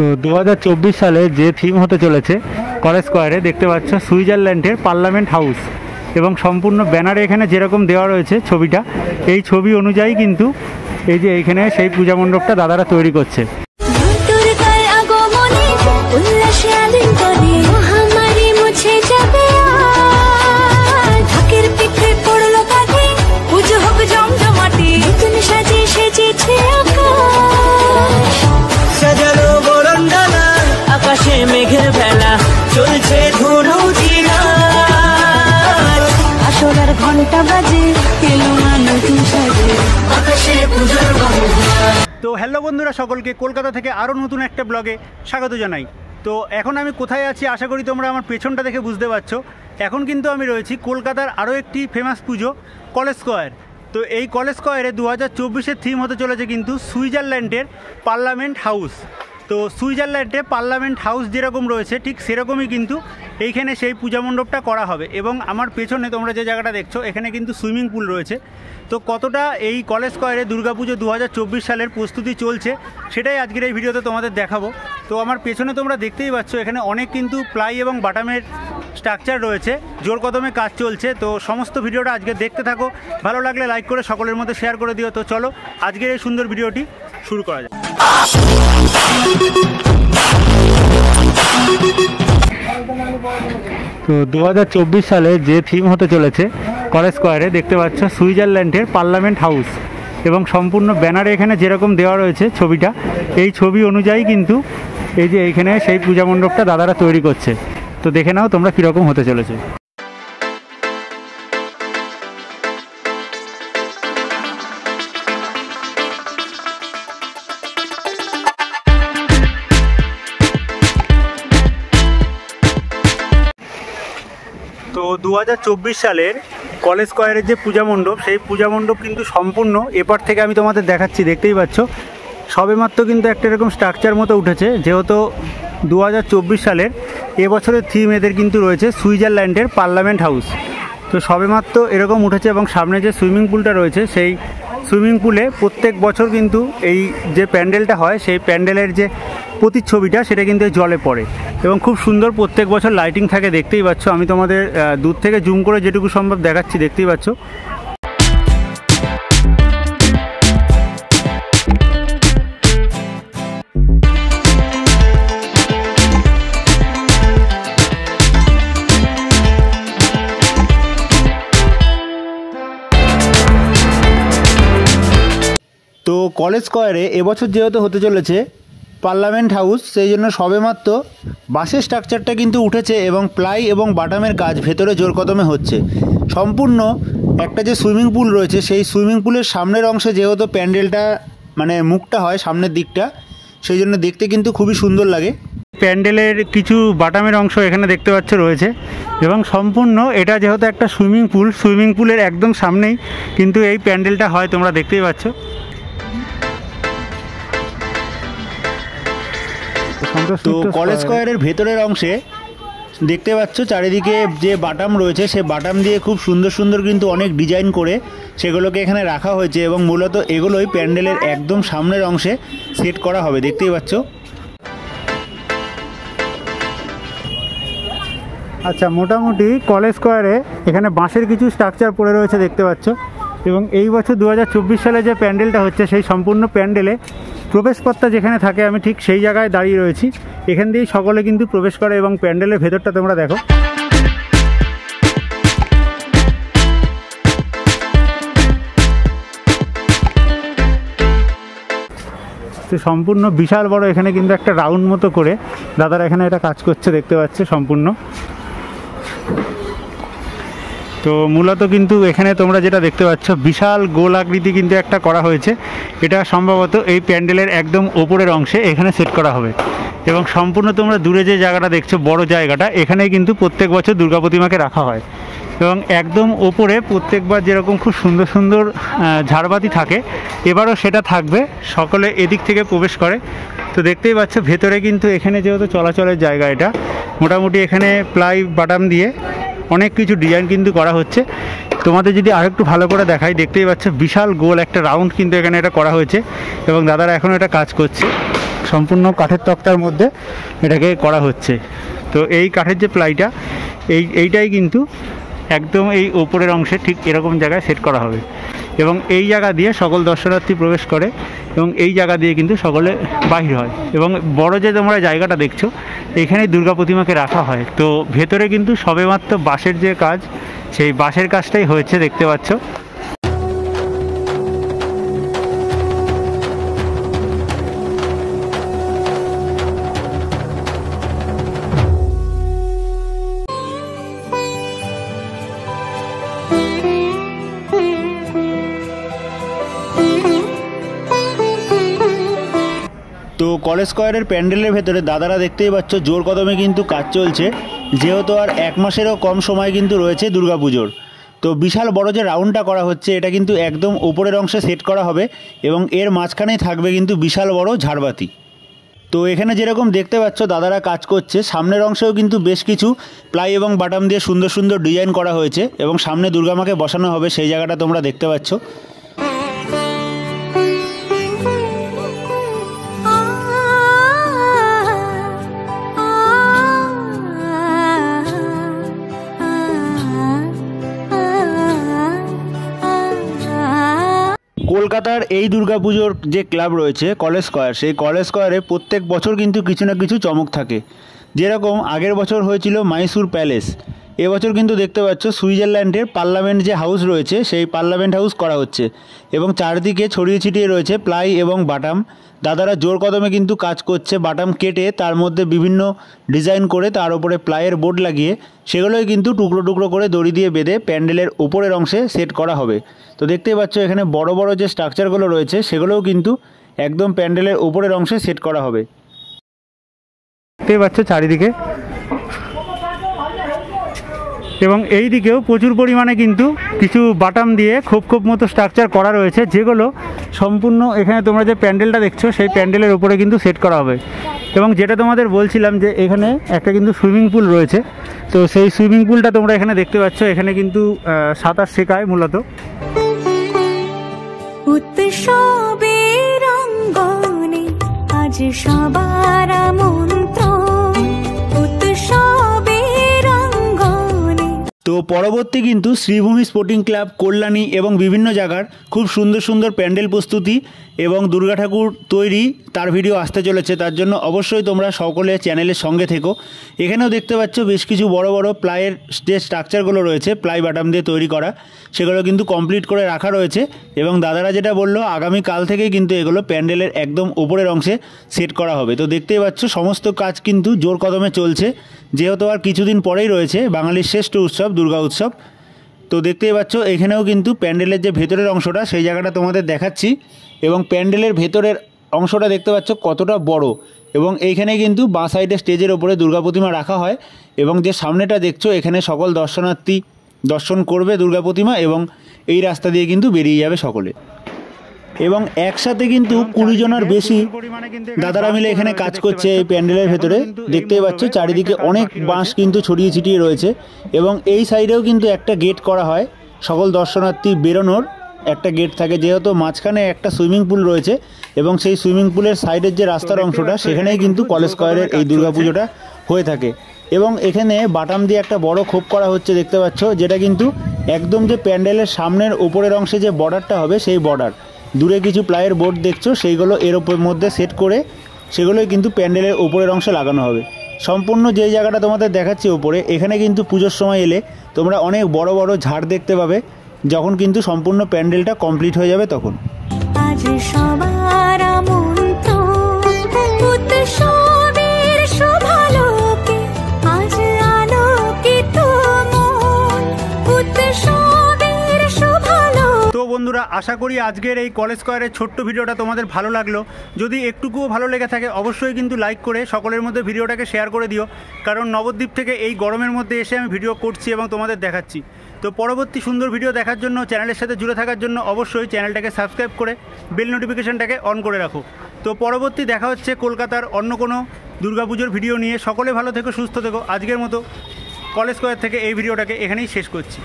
তো 2024 সালে যে থিম হতে চলেছে কলেজ স্কোয়ারে দেখতে পাচ্ছ সুইজারল্যান্ডের পার্লামেন্ট হাউস এবং সম্পূর্ণ ব্যানারে এখানে যেরকম দেওয়া রয়েছে ছবিটা, এই ছবি অনুযায়ী কিন্তু এই যে এইখানে সেই পূজা মণ্ডপটা দাদারা তৈরি করছে। আকাশে মেঘের বেলা চলছে ধুনু আসলার ঘন্টা বাজে আকাশে পূজার। তো হ্যালো বন্ধুরা, সকলকে কলকাতা থেকে আরও নতুন একটা ব্লগে স্বাগত জানাই। তো এখন আমি কোথায় আছি আশা করি তোমরা আমার পেছনটা দেখে বুঝতে পারছো। এখন কিন্তু আমি রয়েছি কলকাতার আরও একটি ফেমাস পুজো কলেজ স্কোয়ার। তো এই কলেজ স্কোয়ারে 2024-এর থিম হতে চলেছে কিন্তু সুইজারল্যান্ডের পার্লামেন্ট হাউস। তো সুইজারল্যান্ডে পার্লামেন্ট হাউস যেরকম রয়েছে ঠিক সেরকমই কিন্তু এইখানে সেই পূজা মণ্ডপটা করা হবে। এবং আমার পেছনে তোমরা যে জায়গাটা দেখছো এখানে কিন্তু সুইমিং পুল রয়েছে। তো কতটা এই কলেজ স্কোয়ারে দুর্গাপুজো 2024 সালের প্রস্তুতি চলছে সেটাই আজকের এই ভিডিওতে তোমাদের দেখাবো। তো আমার পেছনে তোমরা দেখতেই পাচ্ছ এখানে অনেক কিন্তু প্লাই এবং বাটামের স্ট্রাকচার রয়েছে, জোর কদমে কাজ চলছে। তো সমস্ত ভিডিওটা আজকে দেখতে থাকো, ভালো লাগলে লাইক করে সকলের মধ্যে শেয়ার করে দিও। তো চলো আজকের এই সুন্দর ভিডিওটি শুরু করা যায়। তো 2024 সালে যে থিম হতে চলেছে কলেজ স্কোয়ারে দেখতে পাচ্ছ সুইজারল্যান্ডের পার্লামেন্ট হাউস এবং সম্পূর্ণ ব্যানারে এখানে যেরকম দেওয়া রয়েছে ছবিটা, এই ছবি অনুযায়ী কিন্তু এই যে এইখানে সেই পূজা মণ্ডপটা দাদারা তৈরি করছে। তো দেখে নাও তোমরা কীরকম হতে চলেছে। তো 2024 সালের কলেজ স্কোয়ারের যে পূজা মণ্ডপ, সেই পূজা মণ্ডপ কিন্তু সম্পূর্ণ এপার থেকে আমি তোমাদের দেখাচ্ছি, দেখতেই পাচ্ছ সবেমাত্র কিন্তু একটা এরকম স্ট্রাকচার মতো উঠেছে। যেহেতু 2024 সালের এবছরের থিম এদের কিন্তু রয়েছে সুইজারল্যান্ডের পার্লামেন্ট হাউস। তো সবেমাত্র এরকম উঠেছে এবং সামনে যে সুইমিং পুলটা রয়েছে সেই সুইমিং পুলে প্রত্যেক বছর কিন্তু এই যে প্যান্ডেলটা হয় সেই প্যান্ডেলের যে প্রতিচ্ছবিটা সেটা কিন্তু জলে পড়ে এবং খুব সুন্দর প্রত্যেক বছর লাইটিং থাকে, দেখতেই পাচ্ছ। আমি তোমাদের দূর থেকে জুম করে যেটুকু সম্ভব দেখাচ্ছি, দেখতেই পাচ্ছ। তো কলেজ স্কোয়ারে এবছর যেহেতু হতে চলেছে পার্লামেন্ট হাউস, সেই জন্য সবেমাত্র বাসের স্ট্রাকচারটা কিন্তু উঠেছে এবং প্লাই এবং বাটামের কাজ ভেতরে জোর কদমে হচ্ছে। সম্পূর্ণ একটা যে সুইমিং পুল রয়েছে সেই সুইমিং পুলের সামনের অংশে যেহেতু প্যান্ডেলটা মানে মুখটা হয় সামনের দিকটা, সেই জন্য দেখতে কিন্তু খুবই সুন্দর লাগে। প্যান্ডেলের কিছু বাটামের অংশ এখানে দেখতে পাচ্ছ রয়েছে এবং সম্পূর্ণ এটা যেহেতু একটা সুইমিং পুল, সুইমিং পুলের একদম সামনেই কিন্তু এই প্যান্ডেলটা হয়, তোমরা দেখতেই পাচ্ছ। তো কলেজ স্কোয়ারের ভেতরের অংশে দেখতে পাচ্ছ চারিদিকে যে বাটাম রয়েছে সে বাটাম দিয়ে খুব সুন্দর সুন্দর কিন্তু অনেক ডিজাইন করে সেগুলোকে এখানে রাখা হয়েছে এবং মূলত এগুলোই প্যান্ডেলের একদম সামনের অংশে সেট করা হবে, দেখতেই পাচ্ছ। আচ্ছা, মোটামুটি কলেজ স্কোয়ারে এখানে বাঁশের কিছু স্ট্রাকচার পড়ে রয়েছে দেখতে পাচ্ছ এবং এই বছর 2024 সালে যে প্যান্ডেলটা হচ্ছে সেই সম্পূর্ণ প্যান্ডেলে প্রবেশপথটা যেখানে থাকে আমি ঠিক সেই জায়গায় দাঁড়িয়ে রয়েছি। এখান দিয়েই সকলে কিন্তু প্রবেশ করে এবং প্যান্ডেলের ভেতরটা তোমরা দেখো। তো সম্পূর্ণ বিশাল বড় এখানে কিন্তু একটা রাউন্ড মতো করে দাদারা এখানে এটা কাজ করছে, দেখতে পাচ্ছে সম্পূর্ণ। তো মূলত কিন্তু এখানে তোমরা যেটা দেখতে পাচ্ছ বিশাল গোল আকৃতি কিন্তু একটা করা হয়েছে, এটা সম্ভবত এই প্যান্ডেলের একদম ওপরের অংশে এখানে সেট করা হবে এবং সম্পূর্ণ তোমরা দূরে যে জায়গাটা দেখছো বড় জায়গাটা, এখানেই কিন্তু প্রত্যেক বছর দুর্গা প্রতিমাকে রাখা হয় এবং একদম ওপরে প্রত্যেকবার যেরকম খুব সুন্দর সুন্দর ঝাড়বাতি থাকে এবারও সেটা থাকবে, সকলে এদিক থেকে প্রবেশ করে। তো দেখতেই পাচ্ছ ভেতরে কিন্তু এখানে যেহেতু চলাচলের জায়গা, এটা মোটামুটি এখানে প্লাই বাটাম দিয়ে অনেক কিছু ডিজাইন কিন্তু করা হচ্ছে। তোমাদের যদি আরেকটু ভালো করে দেখাই, দেখতেই পাচ্ছ বিশাল গোল একটা রাউন্ড কিন্তু এখানে এটা করা হয়েছে এবং দাদারা এখন এটা কাজ করছে। সম্পূর্ণ কাঠের তক্তার মধ্যে এটাকে করা হচ্ছে। তো এই কাঠের যে প্লাইটা এইটাই কিন্তু একদম এই ওপরের অংশে ঠিক এরকম জায়গায় সেট করা হবে এবং এই জায়গা দিয়ে সকল দর্শনার্থী প্রবেশ করে এবং এই জায়গা দিয়ে কিন্তু সকলে বাহির হয় এবং বড় যে তোমরা জায়গাটা দেখছো এখানেই দুর্গা প্রতিমাকে রাখা হয়। তো ভেতরে কিন্তু সবেমাত্র বাঁশের যে কাজ, সেই বাঁশের কাজটাই হয়েছে দেখতে পাচ্ছ। তো কলেজ স্কয়ারের প্যান্ডেলের ভেতরে দাদারা দেখতেই পাচ্ছ জোর কদমে কিন্তু কাজ চলছে, যেহেতু আর 1 মাসেরও কম সময় কিন্তু রয়েছে দুর্গাপুজোর। তো বিশাল বড় যে রাউন্ডটা করা হচ্ছে এটা কিন্তু একদম উপরের অংশে সেট করা হবে এবং এর মাঝখানেই থাকবে কিন্তু বিশাল বড় ঝাড়বাতি। তো এখানে যেরকম দেখতে পাচ্ছ দাদারা কাজ করছে, সামনের অংশেও কিন্তু বেশ কিছু প্লাই এবং বাটাম দিয়ে সুন্দর সুন্দর ডিজাইন করা হয়েছে এবং সামনে দুর্গামাকে বসানো হবে, সেই জায়গাটা তোমরা দেখতে পাচ্ছ। কলকাতার এই দুর্গাপুজোর যে ক্লাব রয়েছে কলেজ স্কয়ার, সেই কলেজ স্কয়ারে প্রত্যেক বছর কিন্তু কিছু না কিছু চমক থাকে। যেরকম আগের বছর হয়েছিল মাইসুর প্যালেস, এবছর কিন্তু দেখতে পাচ্ছ সুইজারল্যান্ডের পার্লামেন্ট যে হাউস রয়েছে সেই পার্লামেন্ট হাউস করা হচ্ছে এবং চারদিকে ছড়িয়ে ছিটিয়ে রয়েছে প্লাই এবং বাটাম। দাদারা জোর কদমে কিন্তু কাজ করছে, বাটাম কেটে তার মধ্যে বিভিন্ন ডিজাইন করে তার উপরে প্লাইয়ের বোর্ড লাগিয়ে সেগুলোই কিন্তু টুকরো টুকরো করে দড়ি দিয়ে বেঁধে প্যান্ডেলের উপরের অংশে সেট করা হবে। তো দেখতেই পাচ্ছ এখানে বড় বড় যে স্ট্রাকচারগুলো রয়েছে সেগুলোও কিন্তু একদম প্যান্ডেলের উপরের অংশে সেট করা হবে। দেখতেই পাচ্ছ চারিদিকে এবং এই দিকেও প্রচুর পরিমাণে কিন্তু কিছু বাটাম দিয়ে খোপ খোপ মতো স্ট্রাকচার করা রয়েছে, যেগুলো সম্পূর্ণ এখানে তোমরা যে প্যান্ডেলটা দেখছো সেই প্যান্ডেলের উপরে কিন্তু সেট করা হবে। এবং যেটা তোমাদের বলছিলাম যে এখানে একটা কিন্তু সুইমিং পুল রয়েছে, তো সেই সুইমিং পুলটা তোমরা এখানে দেখতে পাচ্ছ। এখানে কিন্তু সাঁতার শেখায় মূলত। উৎসবের অঙ্গনে আজ সবার আমন্ত্রণ, উৎসবের অঙ্গনে। তো পরবর্তী কিন্তু শ্রীভূমি স্পোর্টিং ক্লাব, কল্যাণী এবং বিভিন্ন জায়গার খুব সুন্দর সুন্দর প্যান্ডেল প্রস্তুতি এবং দুর্গা ঠাকুর তৈরি তার ভিডিও আসতে চলেছে, তার জন্য অবশ্যই তোমরা সকলে চ্যানেলের সঙ্গে থেকো। এখানেও দেখতে পাচ্ছ বেশ কিছু বড় বড় প্লাইয়ের যে স্ট্রাকচারগুলো রয়েছে প্লাই বাটাম দিয়ে তৈরি করা, সেগুলো কিন্তু কমপ্লিট করে রাখা রয়েছে এবং দাদারা যেটা বললো আগামীকাল থেকেই কিন্তু এগুলো প্যান্ডেলের একদম উপরের অংশে সেট করা হবে। তো দেখতেই পাচ্ছ সমস্ত কাজ কিন্তু জোর কদমে চলছে, যেহেতু আর কিছুদিন পরেই রয়েছে বাঙালির শ্রেষ্ঠ উৎসব দুর্গা উৎসব। তো দেখতেই পাচ্ছ এখানেও কিন্তু প্যান্ডেলের যে ভেতরের অংশটা সেই জায়গাটা তোমাদের দেখাচ্ছি এবং প্যান্ডেলের ভেতরের অংশটা দেখতে পাচ্ছ কতটা বড় এবং এইখানে কিন্তু বাঁ সাইডে স্টেজের ওপরে দুর্গা প্রতিমা রাখা হয় এবং যে সামনেটা দেখছো এখানে সকল দর্শনার্থী দর্শন করবে দুর্গা প্রতিমা এবং এই রাস্তা দিয়ে কিন্তু বেরিয়ে যাবে সকলে। এবং একসাথে কিন্তু 20 জনের বেশি দাদারা মিলে এখানে কাজ করছে এই প্যান্ডেলের ভেতরে। দেখতেই পাচ্ছ চারিদিকে অনেক বাঁশ কিন্তু ছড়িয়ে ছিটিয়ে রয়েছে এবং এই সাইডেও কিন্তু একটা গেট করা হয়, সকল দর্শনার্থী বেরোনোর একটা গেট থাকে, যেহেতু মাঝখানে একটা সুইমিং পুল রয়েছে এবং সেই সুইমিং পুলের সাইডের যে রাস্তার অংশটা সেখানেই কিন্তু কলেজ স্কয়ারের এই দুর্গাপুজোটা হয়ে থাকে। এবং এখানে বাটাম দিয়ে একটা বড় খোপ করা হচ্ছে দেখতে পাচ্ছ, যেটা কিন্তু একদম যে প্যান্ডেলের সামনের উপরের অংশে যে বর্ডারটা হবে সেই বর্ডার, দূরে কিছু প্লাইয়ের বোর্ড দেখছো সেইগুলো এর উপর মধ্যে সেট করে সেগুলোই কিন্তু প্যান্ডেলের উপরের অংশে লাগানো হবে। সম্পূর্ণ যেই জায়গাটা তোমাদের দেখাচ্ছি উপরে, এখানে কিন্তু পুজোর সময় এলে তোমরা অনেক বড় বড় ঝাড় দেখতে পাবে যখন কিন্তু সম্পূর্ণ প্যান্ডেলটা কমপ্লিট হয়ে যাবে তখন। আজ সবার আমন্ত্রণ, উৎসবের শোভালোকে আজ আলোকিত মন, উৎসবের শোভালোকে। তো বন্ধুরা, আশা করি আজকের এই কলেজ স্কয়ারের ছোট্ট ভিডিওটা তোমাদের ভালো লাগলো। যদি একটুকুও ভালো লেগে থাকে অবশ্যই কিন্তু লাইক করে সকলের মধ্যে ভিডিওটাকে শেয়ার করে দিও, কারণ নবদ্বীপ থেকে এই গরমের মধ্যে এসে আমি ভিডিও করছি এবং তোমাদের দেখাচ্ছি। তো পরবর্তী সুন্দর ভিডিও দেখার জন্য, চ্যানেলের সাথে জুড়ে থাকার জন্য অবশ্যই চ্যানেলটাকে সাবস্ক্রাইব করে বেল নোটিফিকেশানটাকে অন করে রাখো। তো পরবর্তী দেখা হচ্ছে কলকাতার অন্য কোনো দুর্গাপুজোর ভিডিও নিয়ে। সকলে ভালো থেকো, সুস্থ থেকো। আজকের মতো কলেজ স্কয়ার থেকে এই ভিডিওটাকে এখানেই শেষ করছি।